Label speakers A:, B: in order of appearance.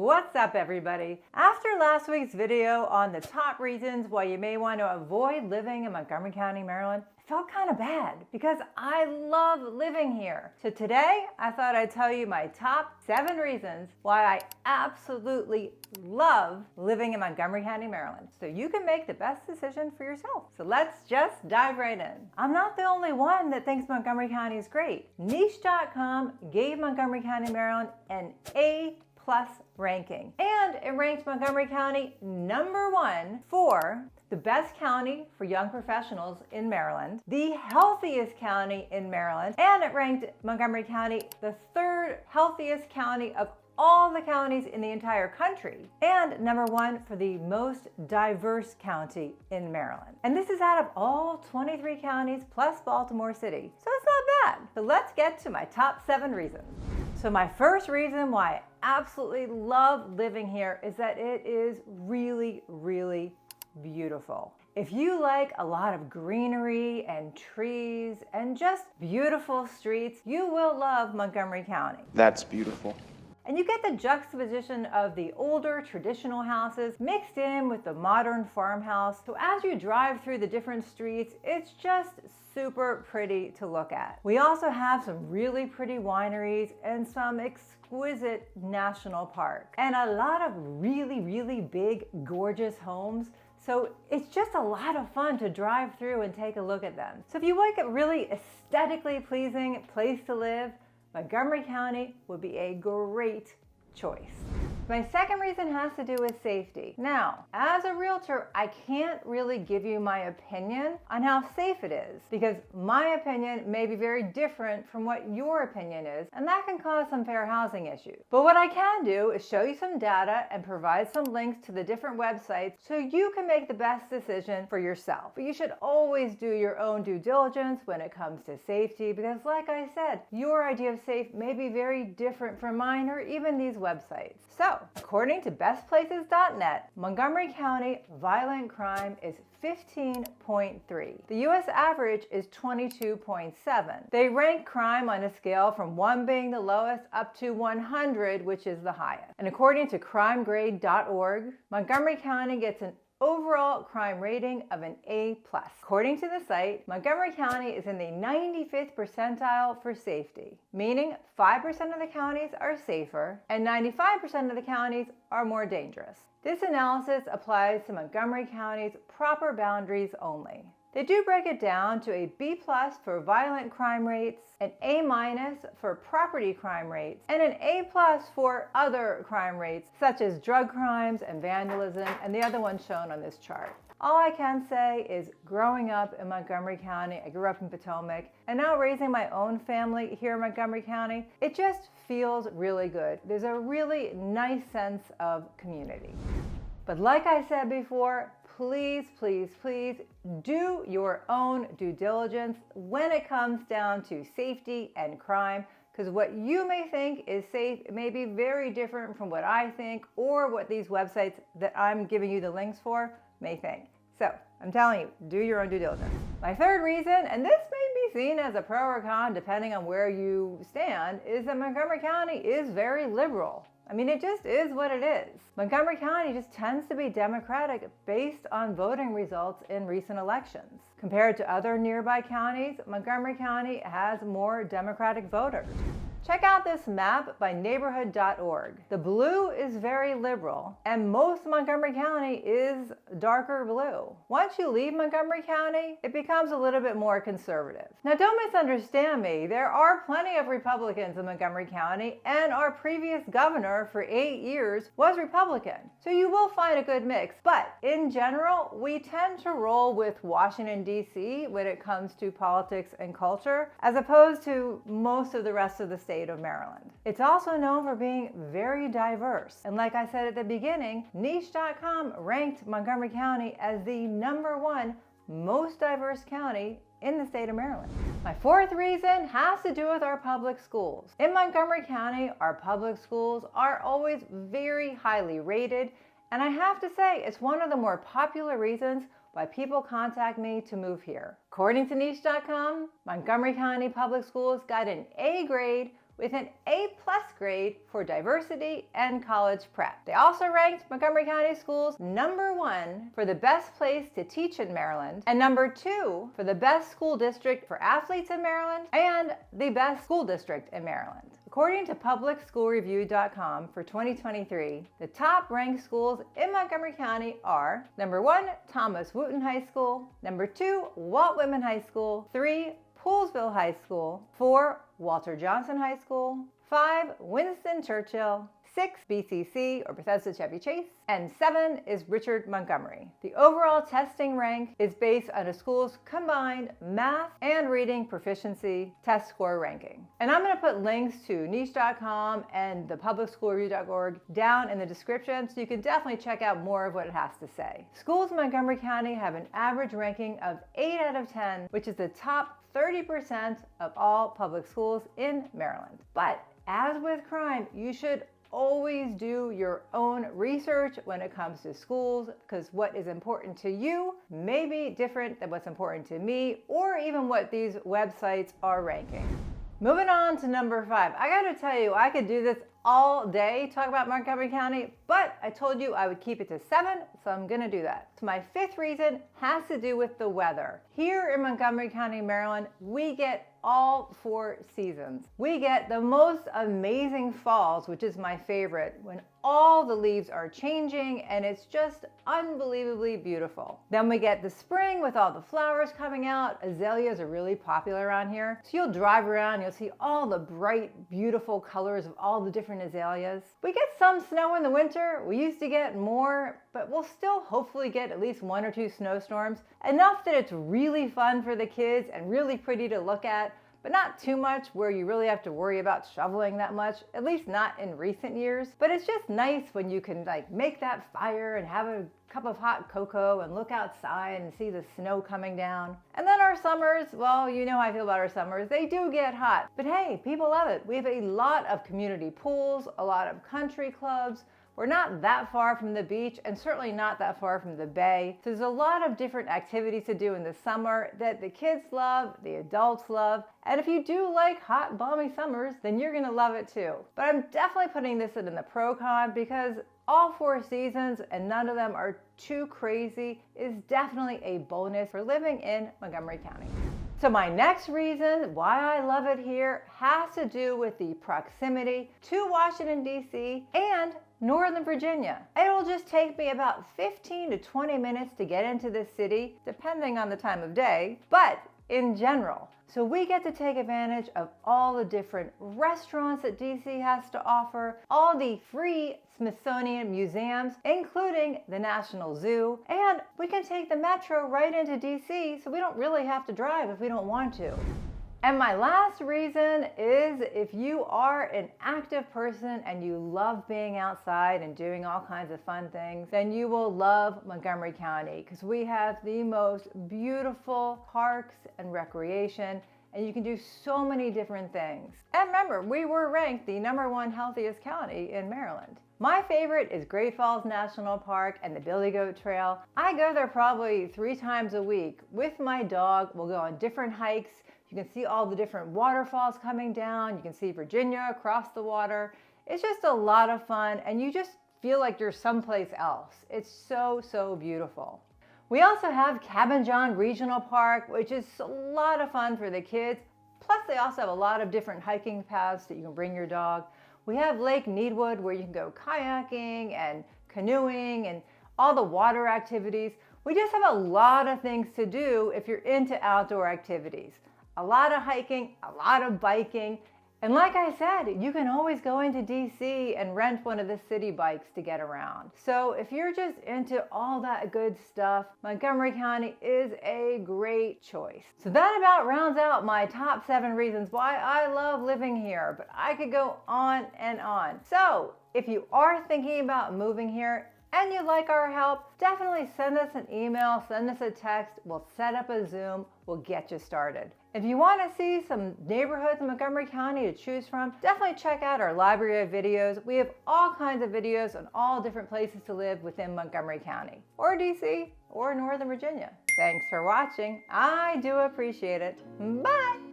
A: What's up, everybody? After last week's video on the top reasons why you may want to avoid living in Montgomery County, Maryland, I felt kind of bad because I love living here. So today, I thought I'd tell you my top 7 reasons why I absolutely love living in Montgomery County, Maryland, so you can make the best decision for yourself. So let's just dive right in. I'm not the only one that thinks Montgomery County is great. Niche.com gave Montgomery County, Maryland an A+ ranking, and it ranked Montgomery County #1 for the best county for young professionals in Maryland, the healthiest county in Maryland, and it ranked Montgomery County the 3rd healthiest county of all the counties in the entire country, and #1 for the most diverse county in Maryland. And this is out of all 23 counties plus Baltimore City, so it's not bad. So let's get to my top 7 reasons. So my first reason why I absolutely love living here is that it is really, really beautiful. If you like a lot of greenery and trees and just beautiful streets, you will love Montgomery County.
B: That's beautiful.
A: And you get the juxtaposition of the older traditional houses mixed in with the modern farmhouse. So as you drive through the different streets, it's just super pretty to look at. We also have some really pretty wineries and some exquisite national parks and a lot of really, really big, gorgeous homes. So it's just a lot of fun to drive through and take a look at them. So if you like a really aesthetically pleasing place to live, Montgomery County would be a great choice. My second reason has to do with safety. Now, as a realtor, I can't really give you my opinion on how safe it is because my opinion may be very different from what your opinion is, and that can cause some fair housing issues. But what I can do is show you some data and provide some links to the different websites so you can make the best decision for yourself. But you should always do your own due diligence when it comes to safety because, like I said, your idea of safe may be very different from mine or even these websites. So, according to bestplaces.net, Montgomery County violent crime is 15.3. The U.S. average is 22.7. They rank crime on a scale from 1 being the lowest up to 100, which is the highest. And according to crimegrade.org, Montgomery County gets an overall crime rating of an A+. According to the site, Montgomery County is in the 95th percentile for safety, meaning 5% of the counties are safer and 95% of the counties are more dangerous. This analysis applies to Montgomery County's proper boundaries only. They do break it down to a B+ for violent crime rates, an A- for property crime rates, and an A+ for other crime rates, such as drug crimes and vandalism, and the other ones shown on this chart. All I can say is growing up in Montgomery County, I grew up in Potomac, and now raising my own family here in Montgomery County, it just feels really good. There's a really nice sense of community. But like I said before, please, please, please do your own due diligence when it comes down to safety and crime, because what you may think is safe may be very different from what I think or what these websites that I'm giving you the links for may think. So I'm telling you, do your own due diligence. My third reason, and this may be seen as a pro or con depending on where you stand, is that Montgomery County is very liberal. I mean, it just is what it is. Montgomery County just tends to be Democratic based on voting results in recent elections. Compared to other nearby counties, Montgomery County has more Democratic voters. Check out this map by neighborhood.org. The blue is very liberal, and most Montgomery County is darker blue. Once you leave Montgomery County, it becomes a little bit more conservative. Now, don't misunderstand me. There are plenty of Republicans in Montgomery County, and our previous governor for 8 years was Republican. So you will find a good mix. But in general, we tend to roll with Washington, D.C. when it comes to politics and culture, as opposed to most of the rest of the state of Maryland. It's also known for being very diverse. And like I said at the beginning, Niche.com ranked Montgomery County as the #1 most diverse county in the state of Maryland. My fourth reason has to do with our public schools. In Montgomery County, our public schools are always very highly rated, and I have to say it's one of the more popular reasons why people contact me to move here. According to Niche.com, Montgomery County Public Schools got an A grade with an A+ grade for diversity and college prep. They also ranked Montgomery County Schools #1 for the best place to teach in Maryland and #2 for the best school district for athletes in Maryland and the best school district in Maryland. According to publicschoolreview.com for 2023, the top ranked schools in Montgomery County are #1, Thomas Wootton High School, #2, Walt Whitman High School, 3, Poolesville High School, 4, Walter Johnson High School, 5, Winston Churchill, 6, BCC or Bethesda Chevy Chase, and 7 is Richard Montgomery. The overall testing rank is based on a school's combined math and reading proficiency test score ranking. And I'm going to put links to niche.com and the publicschoolreview.org down in the description, so you can definitely check out more of what it has to say. Schools in Montgomery County have an average ranking of 8 out of 10, which is the top 30% of all public schools in Maryland. But as with crime, you should always do your own research when it comes to schools, because what is important to you may be different than what's important to me or even what these websites are ranking. Moving on to #5. I gotta tell you, I could do this all day, talk about Montgomery County, but I told you I would keep it to 7, so I'm gonna do that. So my 5th reason has to do with the weather. Here in Montgomery County, Maryland, we get all 4 seasons. We get the most amazing falls, which is my favorite, when all the leaves are changing and it's just unbelievably beautiful. Then we get the spring with all the flowers coming out. Azaleas are really popular around here. So you'll drive around, you'll see all the bright, beautiful colors of all the different azaleas. We get some snow in the winter. We used to get more, but we'll still hopefully get at least 1 or 2 snowstorms. Enough that it's really fun for the kids and really pretty to look at, but not too much where you really have to worry about shoveling that much, at least not in recent years. But it's just nice when you can make that fire and have a cup of hot cocoa and look outside and see the snow coming down. And then our summers, well, you know how I feel about our summers. They do get hot, but hey, people love it. We have a lot of community pools, a lot of country clubs. We're not that far from the beach and certainly not that far from the bay. So there's a lot of different activities to do in the summer that the kids love, the adults love. And if you do like hot, balmy summers, then you're gonna love it too. But I'm definitely putting this in the pro-con because all 4 seasons, and none of them are too crazy, is definitely a bonus for living in Montgomery County. So my next reason why I love it here has to do with the proximity to Washington, D.C. and Northern Virginia. It'll just take me about 15 to 20 minutes to get into this city, depending on the time of day, but in general. So we get to take advantage of all the different restaurants that DC has to offer, all the free Smithsonian museums, including the National Zoo, and we can take the metro right into DC, so we don't really have to drive if we don't want to. And my last reason is if you are an active person and you love being outside and doing all kinds of fun things, then you will love Montgomery County because we have the most beautiful parks and recreation, and you can do so many different things. And remember, we were ranked the #1 healthiest county in Maryland. My favorite is Great Falls National Park and the Billy Goat Trail. I go there probably 3 times a week with my dog. We'll go on different hikes. You can see all the different waterfalls coming down. You can see Virginia across the water. It's just a lot of fun, and you just feel like you're someplace else. It's so, so beautiful. We also have Cabin John Regional Park, which is a lot of fun for the kids. Plus, they also have a lot of different hiking paths that you can bring your dog. We have Lake Needwood, where you can go kayaking and canoeing and all the water activities. We just have a lot of things to do if you're into outdoor activities. A lot of hiking, a lot of biking, and like I said, you can always go into DC and rent one of the city bikes to get around. So if you're just into all that good stuff, Montgomery County is a great choice. So that about rounds out my top 7 reasons why I love living here, but I could go on and on. So if you are thinking about moving here, and you'd like our help, definitely send us an email, send us a text. We'll set up a Zoom. We'll get you started. If you want to see some neighborhoods in Montgomery County to choose from, definitely check out our library of videos. We have all kinds of videos on all different places to live within Montgomery County, or DC, or Northern Virginia. Thanks for watching. I do appreciate it. Bye.